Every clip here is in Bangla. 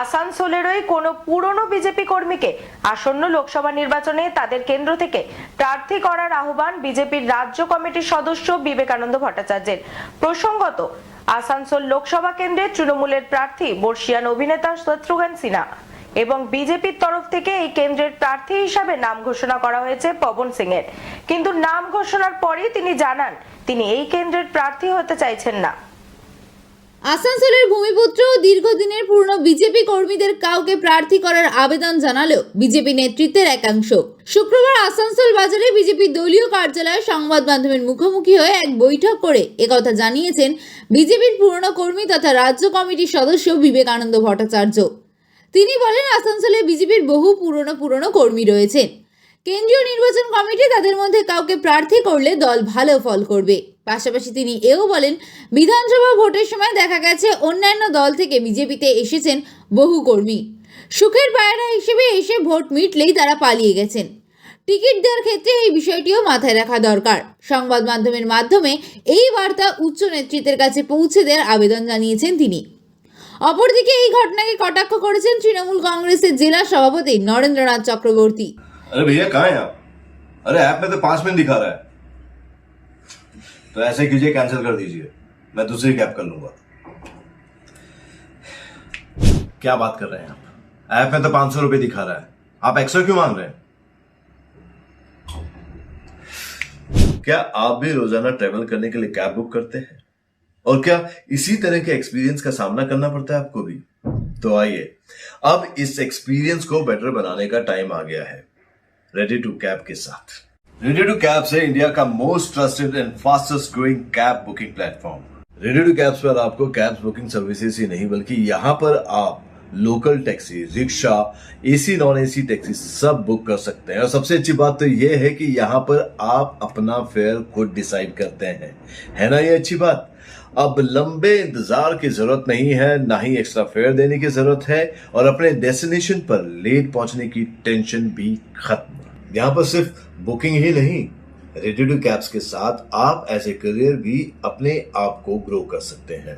আসানসোলেরই কোনো পুরনো বিজেপি কর্মীকে আসন্ন লোকসভা নির্বাচনে তাদের কেন্দ্র থেকে প্রার্থী করার আহ্বান বিজেপির রাজ্য কমিটির সদস্য বিবেকানন্দ ভট্টাচার্যের। প্রসঙ্গত, আসানসোল লোকসভা কেন্দ্রে তৃণমূলের প্রার্থী বর্ষিয়ান অভিনেতা শত্রুঘ্ন সিনহা এবং বিজেপির তরফ থেকে এই কেন্দ্রের প্রার্থী হিসাবে নাম ঘোষণা করা হয়েছে পবন সিং এর। কিন্তু নাম ঘোষণার পরই তিনি জানান তিনি এই কেন্দ্রের প্রার্থী হতে চাইছেন না। আসানসোলের ভূমিপুত্র ও দীর্ঘদিনের পুরনো বিজেপি কর্মীদের কাউকে প্রার্থী করার আবেদন জানালো বিজেপি নেতৃত্বের একাংশ। শুক্রবার আসানসোল বাজারে বিজেপি দলীয় কার্যালয়ে সংবাদ মাধ্যমের মুখোমুখি হয়ে এক বৈঠক করে একথা জানিয়েছেন বিজেপির পুরনো কর্মী তথা রাজ্য কমিটির সদস্য বিবেকানন্দ ভট্টাচার্য। তিনি বলেন, আসানসোলে বিজেপির বহু পুরনো কর্মী রয়েছেন। কেন্দ্রীয় নির্বাচন কমিটি তাদের মধ্যে কাউকে প্রার্থী করলে দল ভালো ফল করবে। পাশাপাশি তিনি এও বলেন, বিধানসভা ভোটের সময় দেখা গেছে অন্যান্য দল থেকে বিজেপিতে এসেছেন বহু কর্মী। সুখের পায়রা হিসেবে এসে ভোট মিটলেই তারা পালিয়ে গেছেন। টিকিট দেওয়ার ক্ষেত্রে এই বিষয়টিও মাথায় রাখা দরকার। সংবাদ মাধ্যমের মাধ্যমে এই বার্তা উচ্চ নেতৃত্বের কাছে পৌঁছে দেওয়ার আবেদন জানিয়েছেন তিনি। অপরদিকে এই ঘটনাকে কটাক্ষ করেছেন তৃণমূল কংগ্রেসের জেলা সভাপতি নরেন্দ্রনাথ চক্রবর্তী। अरे भैया कहाँ हैं आप? अरे ऐप में तो 5 मिनट दिखा रहा है। तो ऐसे कीजिए, कैंसिल कर दीजिए, मैं दूसरी कैब कर लूंगा। क्या बात कर रहे हैं आप? ऐप में तो 500 रुपए दिखा रहा है, आप एक्स्ट्रा क्यों मांग रहे हैं? क्या आप भी रोजाना ट्रेवल करने के लिए कैब बुक करते हैं? और क्या इसी तरह के एक्सपीरियंस का सामना करना पड़ता है आपको भी? तो आइए, अब इस एक्सपीरियंस को बेटर बनाने का टाइम आ गया है रेडी टू कैब के साथ। रेडी टू कैब से इंडिया का most trusted and fastest growing cab booking platform. Ready to cabs पर आपको कैब बुकिंग सर्विसेज ही नहीं बल्कि यहाँ पर आप local taxi, rickshaw, AC non AC taxi सब बुक कर सकते हैं। और सबसे अच्छी बात तो ये है कि यहाँ पर आप अपना फेयर खुद डिसाइड करते हैं, है ना? ये अच्छी बात। अब लंबे इंतजार की जरूरत नहीं है, ना ही एक्स्ट्रा फेयर देने की जरूरत है, और अपने डेस्टिनेशन पर लेट पहुंचने की टेंशन भी खत्म। यहाँ पर सिर्फ बुकिंग ही नहीं, रेडी टू कैब्स के साथ आप एज ए करियर भी अपने आप को ग्रो कर सकते हैं,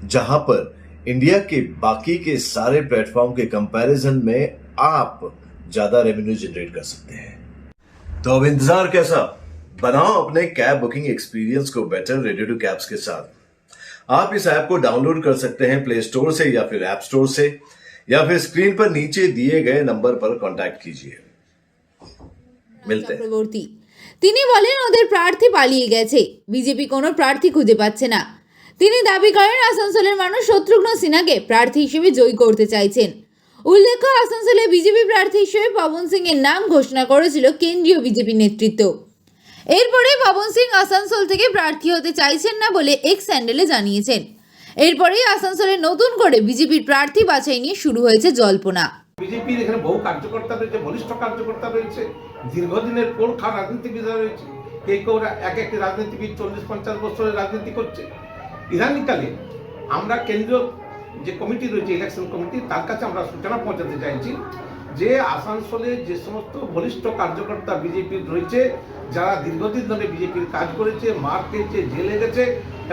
जहां पर इंडिया के बाकी के सारे प्लेटफॉर्म के कंपैरिजन में आप ज्यादा रेवेन्यू जनरेट कर सकते हैं। तो अब इंतजार कैसा? बनाओ अपने कैब बुकिंग एक्सपीरियंस को बेटर रेडी टू कैब्स के साथ। आप इस ऐप को डाउनलोड कर सकते हैं प्ले स्टोर से या फिर ऐप स्टोर से, या फिर स्क्रीन पर नीचे दिए गए नंबर पर कॉन्टैक्ट कीजिए। मिलते हैं। চক্রবর্তী তিনি বলেন, ওদের প্রার্থী পালিয়ে গেছে, বিজেপি কোনো প্রার্থী খুঁজে পাচ্ছে না। তিনি দাবি করেন, আসানসোলের মানুষ শত্রুঘ্ন সিনহাকে প্রার্থী হিসেবে জয়ী করতে চাইছেন। উল্লেখ্য, আসানসোলে বিজেপি প্রার্থী হিসেবে পবন সিং এর নাম ঘোষণা করেছিল কেন্দ্রীয় বিজেপি নেতৃত্ব। এরপরে পবন সিং আসানসোল থেকে প্রার্থী হতে চাইছেন না বলে এক্স হ্যান্ডেলে জানিয়েছেন। এরপরেই আসানসোলে নতুন করে বিজেপির প্রার্থী বাছাই নিয়ে শুরু হয়েছে জল্পনা। বিজেপির এখানে বহু কার্যকর্তা রয়েছে, বলিষ্ঠ কার্যকর্তা রয়েছে, দীর্ঘদিনের পোলখা রাজনীতিবিদরা রয়েছে। কেউ এক একটি রাজনীতিবিদ 40-50 বছরের রাজনীতি করছে। ইদানিংকালে আমরা কেন্দ্রীয় যে কমিটি রয়েছে, ইলেকশন কমিটি, তার কাছে আমরা সূচনা পৌঁছাতে চাইছি যে আসানসোলে যে সমস্ত বলিষ্ঠ কার্যকর্তা বিজেপির রয়েছে, যারা দীর্ঘদিন ধরে বিজেপির কাজ করেছে, মার খেয়েছে, জেলে গেছে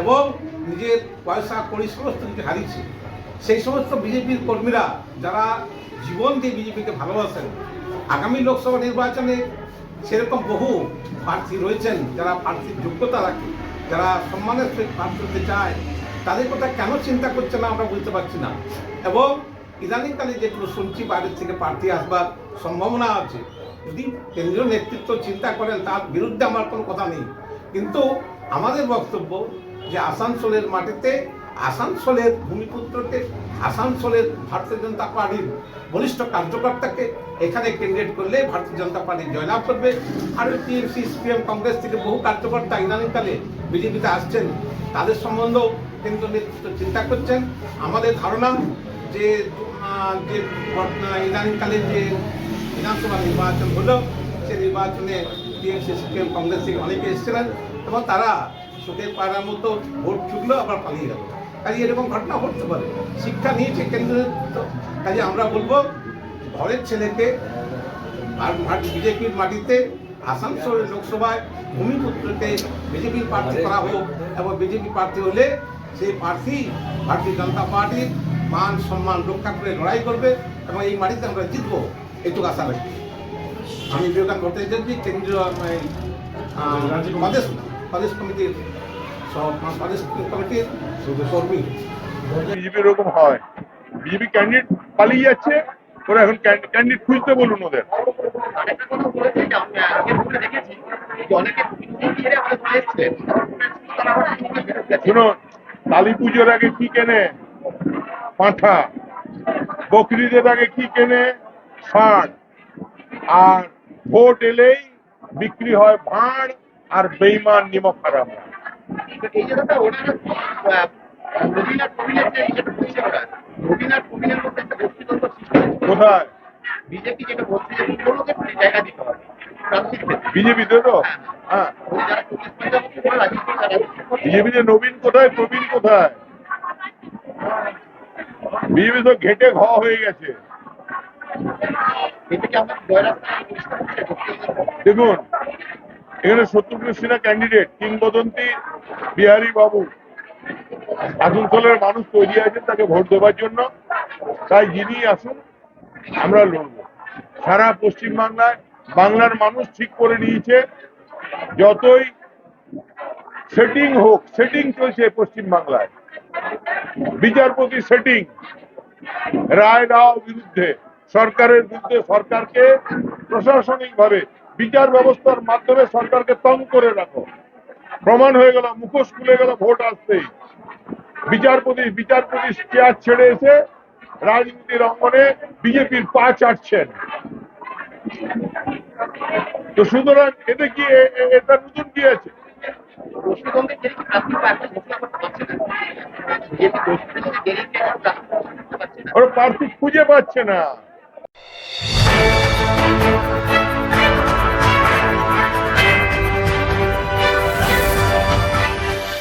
এবং নিজের পয়সা কড়ি সমস্ত কিছু হারিয়েছে, সেই সমস্ত বিজেপির কর্মীরা যারা জীবন দিয়ে বিজেপিকে ভালোবাসেন, আগামী লোকসভা নির্বাচনে সেরকম বহু প্রার্থী রয়েছেন যারা প্রার্থীর যোগ্যতা রাখে, যারা সম্মানের সহিত প্রার্থী হতে চায়, তাদের কথা কেন চিন্তা করছে না আমরা বুঝতে পারছি না। এবং ইদানিংকালে যেগুলো শুনছি বাইরের থেকে প্রার্থী আসবার সম্ভাবনা আছে, যদি কেন্দ্রীয় নেতৃত্ব চিন্তা করেন তার বিরুদ্ধে আমার কোনো কথা নেই, কিন্তু আমাদের বক্তব্য যে আসানসোলের মাটিতে আসানসোলের ভূমিপুত্রকে, আসানসোলের ভারতীয় জনতা পার্টির বলিষ্ঠ কার্যকর্তাকে এখানে ক্যান্ডিডেট করলে ভারতীয় জনতা পার্টি জয়লাভ করবে। আর টিএমসি, সিপিএম, কংগ্রেস থেকে বহু কার্যকর্তা ইদানিংকালে বিজেপিতে আসছেন, তাদের সম্বন্ধেও কেন্দ্রীয় নেতৃত্ব চিন্তা করছেন। আমাদের ধারণা যে ইদানিংকালে যে বিধানসভা নির্বাচন হলো, সেই নির্বাচনে টিএমসি, সিপিএম, কংগ্রেস থেকে অনেকে এসেছিলেন এবং তারা সুখের পায়রার মতো ভোট চুকলো আবার পালিয়ে গেল। কাজে এরকম ঘটনা ঘটতে পারে। শিক্ষা নিয়েছে কেন্দ্রীয় নেতৃত্ব। কাজে আমরা বলবো, ঘরের ছেলেকে আর বিজেপির মাটিতে আসানসোল লোকসভায় ভূমিপুত্রকে বিজেপির প্রার্থী করা হোক, এবং বিজেপি প্রার্থী হলে সেই প্রার্থী ভারতীয় জনতা পার্টির মান সম্মান রক্ষা করে লড়াই করবে এবং এই মাটিতে আমরা জিতবো এইটুকু আশা রাখি। আমি বিবেকানন্দ ভট্টাচার্য, কেন্দ্রীয় প্রদেশ কমিটির প্রদেশ কমিটির কর্মী। বিজেপি এরকম হয়, বিজেপি ক্যান্ডিডেট পালিয়ে যাচ্ছে, ওরা এখন ক্যান্ডিডেট খুঁজতে বলুন ওদের। আরেকটা কথা বলেছে যে আমি আগে বলে দেখেছি যে অনেকে ছেড়ে আমাদের দলে এসেছিলেন, তারা আবার তৃণমূলে ফেরত গেছে। শুনুন, কালী পুজোর আগে কি কেনে? পাঁঠা। বকরিদের আগে কি কেনে? ষাঁড়। আর ভোট এলেই বিক্রি হয় ভাঁড় আর বেইমান নিমক হারাম। এই যে দাদা ওনারা রবীন আর প্রবীণের যে যেটা বলছে ওরা, রবীন আর প্রবীণের মধ্যে একটা গোষ্ঠীদ্বন্দ্ব সৃষ্টি হয়েছে। কোথায়? বিজেপি যেটা বলছে যে পুরোনোকে জায়গা দিতে হবে প্রার্থীর ক্ষেত্রে। বিজেপিতে তো? হ্যাঁ, ওই যারা 40-50 বছর ধরে রাজনীতি তারা বিজেপিতে নবীন কোথায়, প্রবীণ কোথায়? বিজেপি তো ঘেটে ঘ হয়ে গেছে। এটাকে আমরা জয়রাস্তায় পরিষ্কার করছে। দেখুন, এখানে শত্রুঘ্ন সিনহা ক্যান্ডিডেট, কিংবদন্তি বিহারী বাবু। আসানসোলের মানুষ তৈরি আছেন তাকে ভোট দেওয়ার জন্য, তাই যিনি আসুন আমরা লড়ব। সারা পশ্চিমবাংলায় বাংলার মানুষ ঠিক করে নিয়েছে, যতই সেটিং হোক, সেটিং চলছে পশ্চিমবাংলায়, বিচারপতি সেটিং, রায় দাও বিরুদ্ধে, সরকারের বিরুদ্ধে, সরকারকে প্রশাসনিক ভাবে বিচার ব্যবস্থার মাধ্যমে সরকারকে তং করে রাখো। প্রমাণ হয়ে গেল, মুখোশ খুলে গেল ভোট আসতেই। বিচারপতি চেয়ার ছেড়ে এসে রাজনীতির অঙ্গনে বিজেপির পা চাটছেন। তো সুতরাং এতে কি এটা নতুন কি আছে? গোষ্ঠীদ্বন্দ্বের জেরে কি প্রার্থী এখন ঘোষণা করতে পারছে না? বিজেপি গোষ্ঠীদ্বন্দ্বের জেরে কি এখন প্রার্থী ঘোষণা করতে পারছে না? ওরা প্রার্থী খুঁজে পাচ্ছে না।